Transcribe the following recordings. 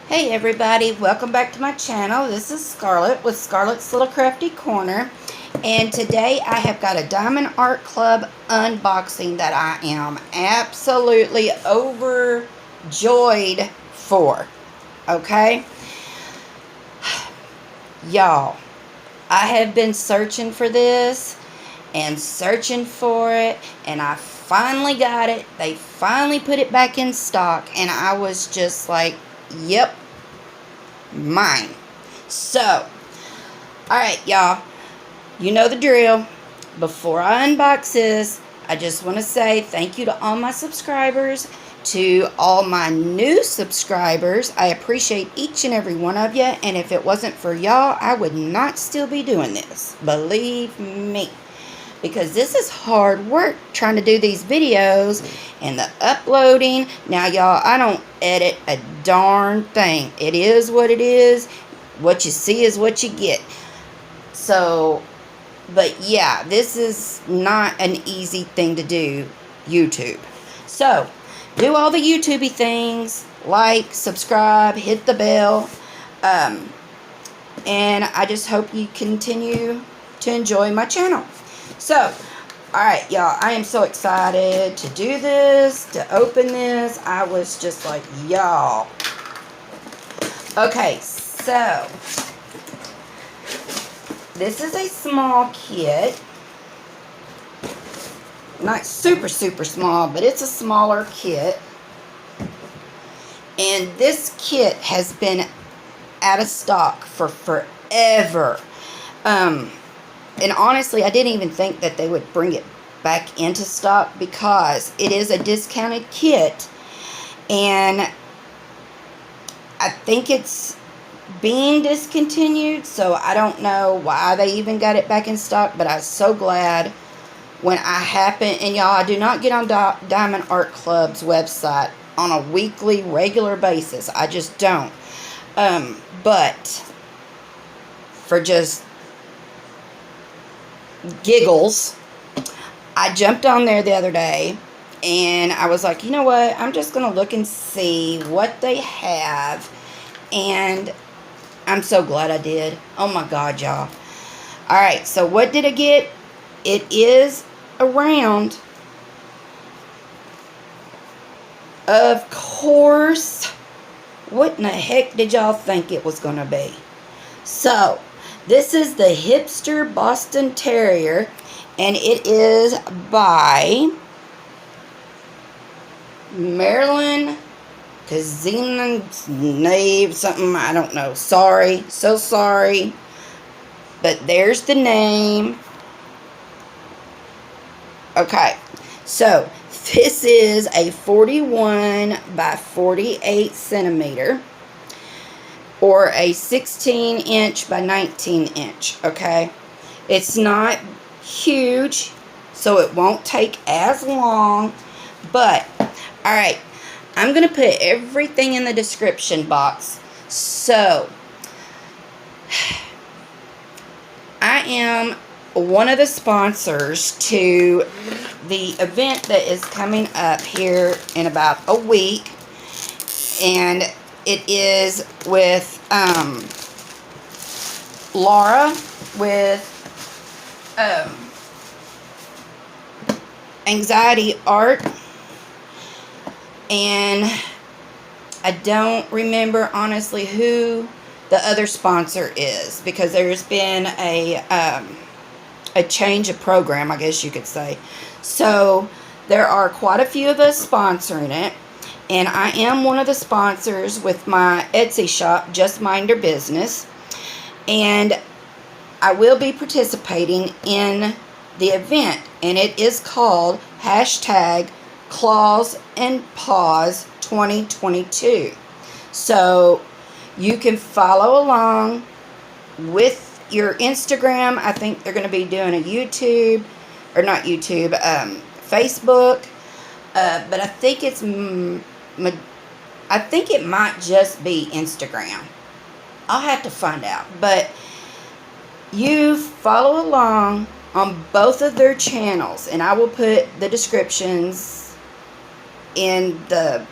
Hey everybody, welcome back to my channel. This is Scarlett with Scarlett's Little Crafty Corner, and today I have got a Diamond Art Club unboxing that I am absolutely overjoyed for. Okay? Y'all, I have been searching for this and searching for it, and I finally got it. They finally put it back in stock, and I was just like, yep, mine. So, alright y'all, you know the drill. Before I unbox this, I just want to say thank you to all my subscribers, to all my new subscribers. I appreciate each and every one of you, and if it wasn't for y'all, I would not still be doing this. Believe me. Because this is hard work trying to do these videos and the uploading. Now, y'all, I don't edit a darn thing. It is what it is. What you see is what you get. So, but yeah, this is not an easy thing to do, YouTube. So, do all the YouTubey things. Like, subscribe, hit the bell. And I just hope you continue to enjoy my channel. So, alright y'all, I am so excited to do this, to open this. I was just like, y'all. Okay, so, this is a small kit. Not super, super small, but it's a smaller kit. And this kit has been out of stock for forever. And honestly, I didn't even think that they would bring it back into stock because it is a discounted kit. And I think it's being discontinued, so I don't know why they even got it back in stock. But I was so glad when I happened. And y'all, I do not get on Diamond Art Club's website on a weekly, regular basis. I just don't. But for just giggles, I jumped on there the other day and I was like, you know what, I'm just gonna look and see what they have, and I'm so glad I did. Oh my god, y'all. Alright, so what did I get? It is a round. Of course. What in the heck did y'all think it was gonna be? So this is the Hipster Boston Terrier, and it is by Marilyn Kazina something, I don't know. Sorry, so sorry. But there's the name. Okay, so this is a 41 by 48 centimeter. Or a 16 inch by 19 inch, okay? It's not huge, so it won't take as long. But, alright, I'm going to put everything in the description box. So, I am one of the sponsors to the event that is coming up here in about a week. And it is with Laura with Anxiety Art, and I don't remember honestly who the other sponsor is, because there's been a change of program, I guess you could say. So there are quite a few of us sponsoring it. And I am one of the sponsors with my Etsy shop, Just Minder Business. And I will be participating in the event. And it is called #Claws and Paws 2022. So you can follow along with your Instagram. I think they're going to be doing a YouTube, or not YouTube, Facebook. But I think it's... I think it might just be Instagram. I'll have to find out. But you follow along on both of their channels, and I will put the descriptions in the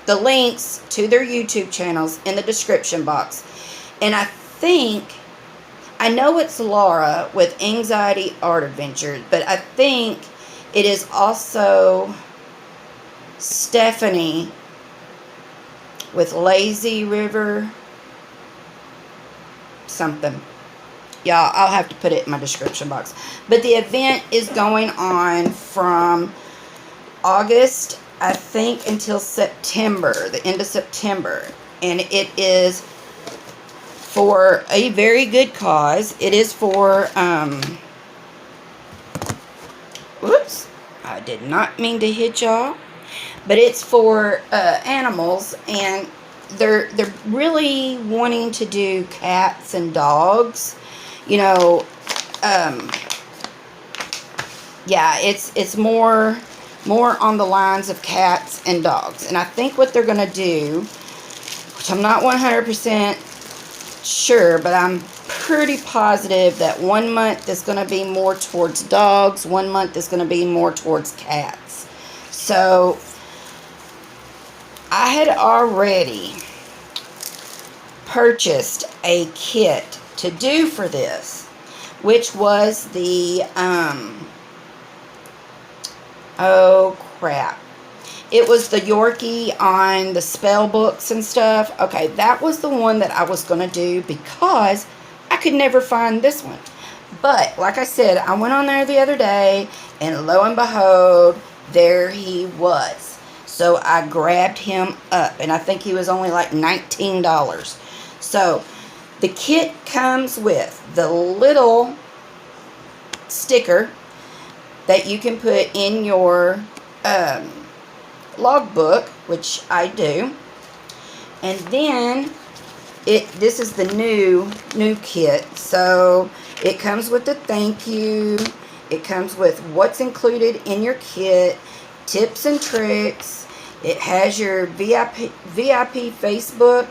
the links to their YouTube channels in the description box. And I know it's Laura with Anxiety Art Adventures, but I think it is also Stephanie with Lazy River something. Y'all, I'll have to put it in my description box. But the event is going on from August, I think, until September, the end of September. And it is for a very good cause. It is for, whoops, I did not mean to hit y'all. But it's for animals, and they're really wanting to do cats and dogs. You know, yeah, it's more on the lines of cats and dogs. And I think what they're going to do, which I'm not 100% sure, but I'm pretty positive that 1 month is going to be more towards dogs, 1 month is going to be more towards cats. So I had already purchased a kit to do for this, which was the, oh crap, it was the Yorkie on the spell books and stuff. Okay, that was the one that I was going to do because I could never find this one. But, like I said, I went on there the other day, and lo and behold, there he was. So I grabbed him up, and I think he was only like $19. So the kit comes with the little sticker that you can put in your logbook, which I do. And then this is the new kit. So it comes with the thank you. It comes with what's included in your kit, tips and tricks. It has your VIP Facebook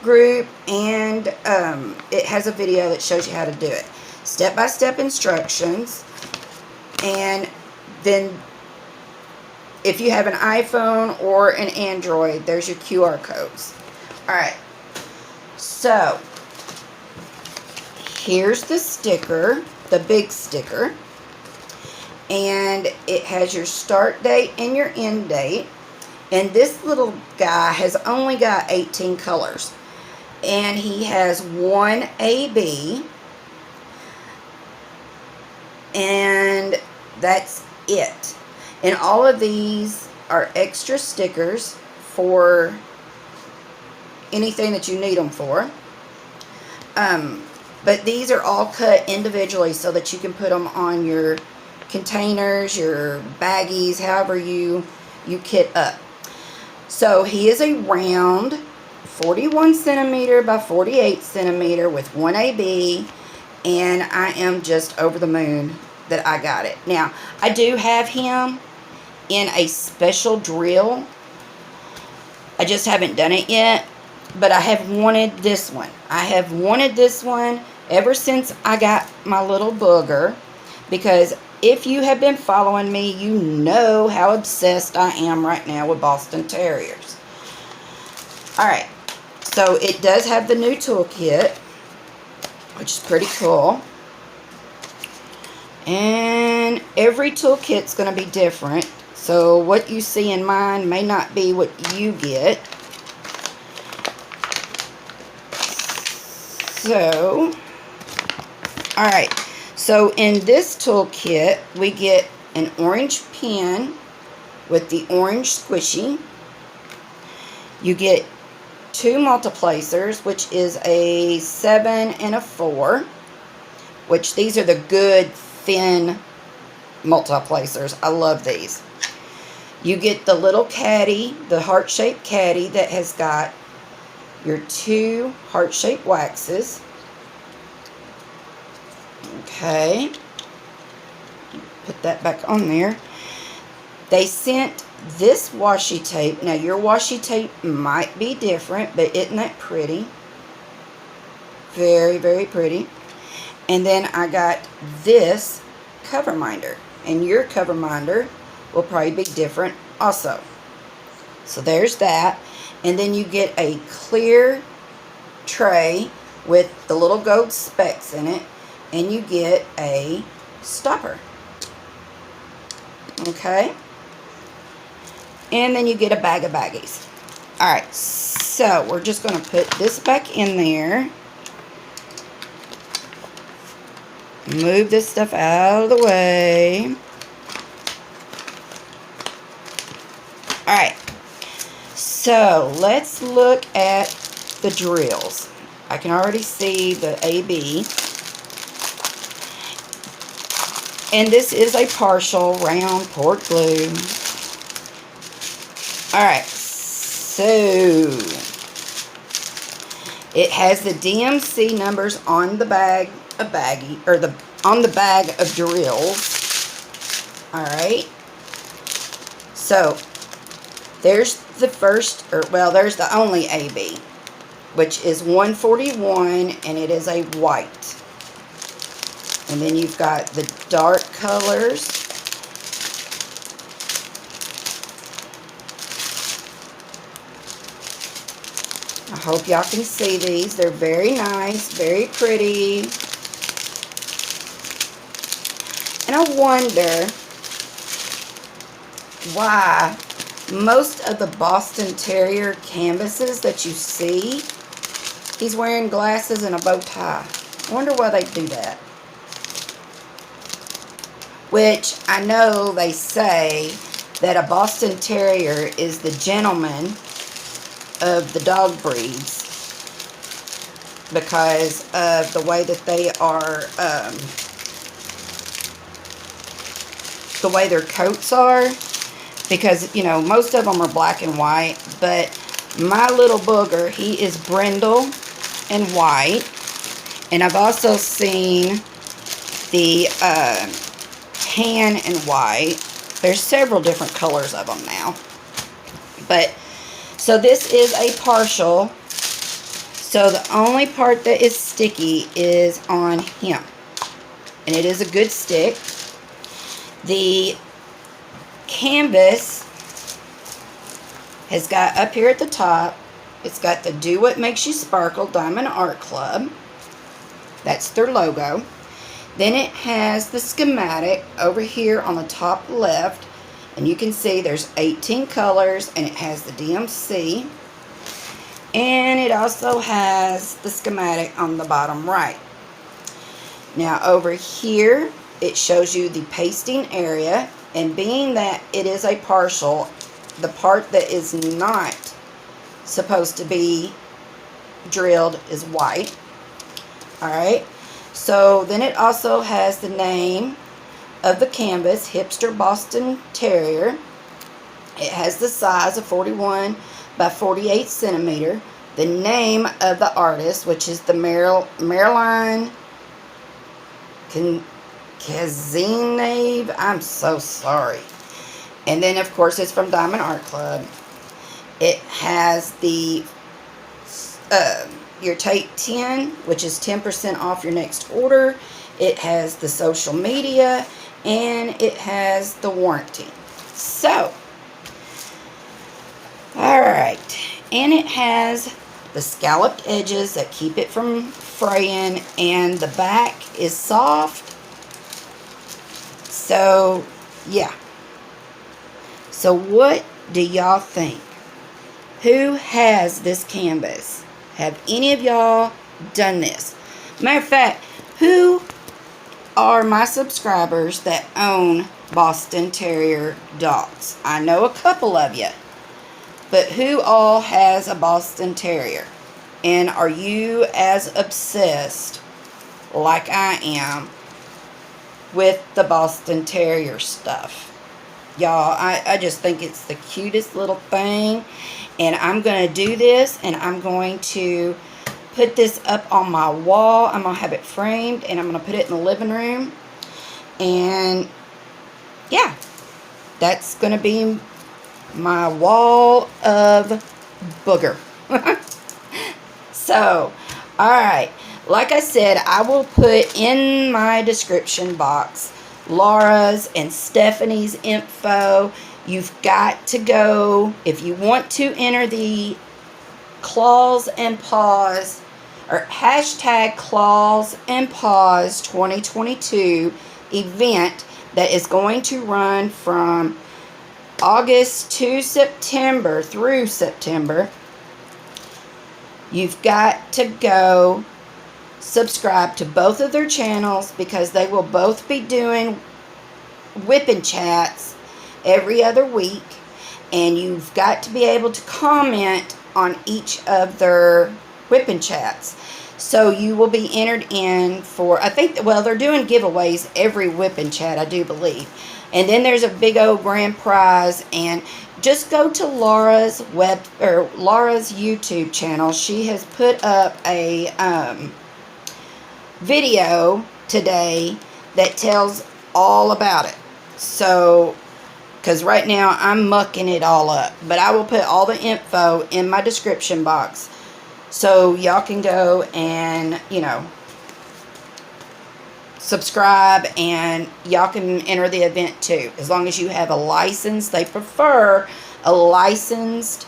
group, and it has a video that shows you how to do it. Step-by-step instructions. And then if you have an iPhone or an Android, there's your QR codes. Alright. So, here's the sticker, the big sticker. And it has your start date and your end date. And this little guy has only got 18 colors. And he has one AB. And that's it. And all of these are extra stickers for anything that you need them for. But these are all cut individually so that you can put them on your containers, your baggies, however you kit up. So he is a round 41 centimeter by 48 centimeter with one AB, and I am just over the moon that I got it. Now, I do have him in a special drill. I just haven't done it yet, but I have wanted this one. I have wanted this one ever since I got my little booger, because if you have been following me, you know how obsessed I am right now with Boston Terriers. Alright, so it does have the new toolkit, which is pretty cool. And every toolkit's going to be different. So what you see in mine may not be what you get. So, alright. So in this toolkit, we get an orange pen with the orange squishy. You get two multiplacers, which is a 7 and a 4, which these are the good thin multiplacers. I love these. You get the little caddy, the heart-shaped caddy that has got your two heart-shaped waxes. Okay, put that back on there. They sent this washi tape. Now your washi tape might be different, but isn't that pretty? Very, very pretty. And then I got this cover minder, and your cover minder will probably be different also. So there's that. And then you get a clear tray with the little gold specks in it, and you get a stopper. Okay? And then you get a bag of baggies. Alright, so we're just going to put this back in there. Move this stuff out of the way. Alright, so let's look at the drills. I can already see the AB. And this is a partial round poured glue. Alright, so it has the DMC numbers on the bag of baggie, or on the bag of drills. Alright, so there's the first, there's the only AB, which is 141, and it is a white. And then you've got the dark colors. I hope y'all can see these. They're very nice, very pretty. And I wonder why most of the Boston Terrier canvases that you see, he's wearing glasses and a bow tie. I wonder why they do that. Which I know they say that a Boston Terrier is the gentleman of the dog breeds because of the way that they are, the way their coats are. Because, you know, most of them are black and white, but my little booger, he is brindle and white. And I've also seen the tan and white. There's several different colors of them now. But, so this is a partial. So the only part that is sticky is on him. And it is a good stick. The canvas has got up here at the top, it's got the Do What Makes You Sparkle Diamond Art Club. That's their logo. Then it has the schematic over here on the top left, and you can see there's 18 colors, and it has the DMC, and it also has the schematic on the bottom right. Now over here it shows you the pasting area, and being that it is a partial, the part that is not supposed to be drilled is white. Alright, so then it also has the name of the canvas, Hipster Boston Terrier. It has the size of 41 by 48 centimeter. The name of the artist, which is the Marilyn Kazinave. I'm so sorry. And then, of course, it's from Diamond Art Club. It has the your Tape 10, which is 10% off your next order. It has the social media, and it has the warranty. So, alright. And it has the scalloped edges that keep it from fraying, and the back is soft. So, yeah. So, what do y'all think? Who has this canvas? Have any of y'all done this? Matter of fact, who are my subscribers that own Boston Terrier dogs? I know a couple of you. But who all has a Boston Terrier? And are you as obsessed, like I am, with the Boston Terrier stuff? Y'all, I just think it's the cutest little thing. And I'm going to do this, and I'm going to put this up on my wall. I'm going to have it framed, and I'm going to put it in the living room. And, yeah, that's going to be my wall of booger. So, alright, like I said, I will put in my description box Laura's and Stephanie's info. You've got to go, if you want to enter the Claws and Paws, or hashtag Claws and Paws 2022 event that is going to run from August to September, through September. You've got to go subscribe to both of their channels, because they will both be doing whipping chats every other week, and you've got to be able to comment on each of their whipping chats. So you will be entered in for, I think, well, they're doing giveaways every whipping chat, I do believe. And then there's a big old grand prize. And just go to Laura's YouTube channel. She has put up a video today that tells all about it. So, because right now I'm mucking it all up, but I will put all the info in my description box, so y'all can go and, you know, subscribe, and y'all can enter the event too, as long as you have a license. They prefer a licensed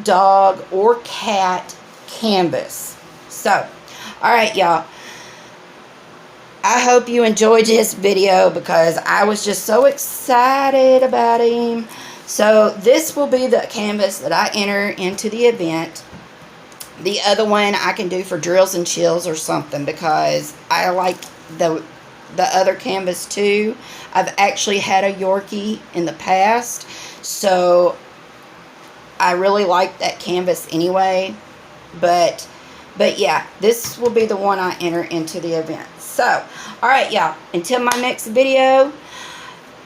dog or cat canvas. So, alright y'all, I hope you enjoyed this video, because I was just so excited about him. So this will be the canvas that I enter into the event. The other one I can do for drills and chills or something, because I like the other canvas too. I've actually had a Yorkie in the past, so I really like that canvas anyway. But yeah, this will be the one I enter into the event. So, alright y'all, until my next video,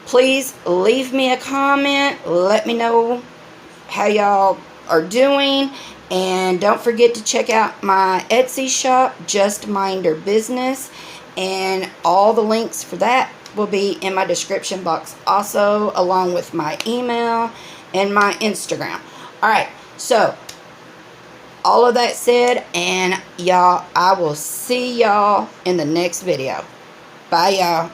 please leave me a comment. Let me know how y'all are doing. And don't forget to check out my Etsy shop, Just Minder Business. And all the links for that will be in my description box also, along with my email and my Instagram. Alright, so all of that said, and y'all, I will see y'all in the next video. Bye, y'all.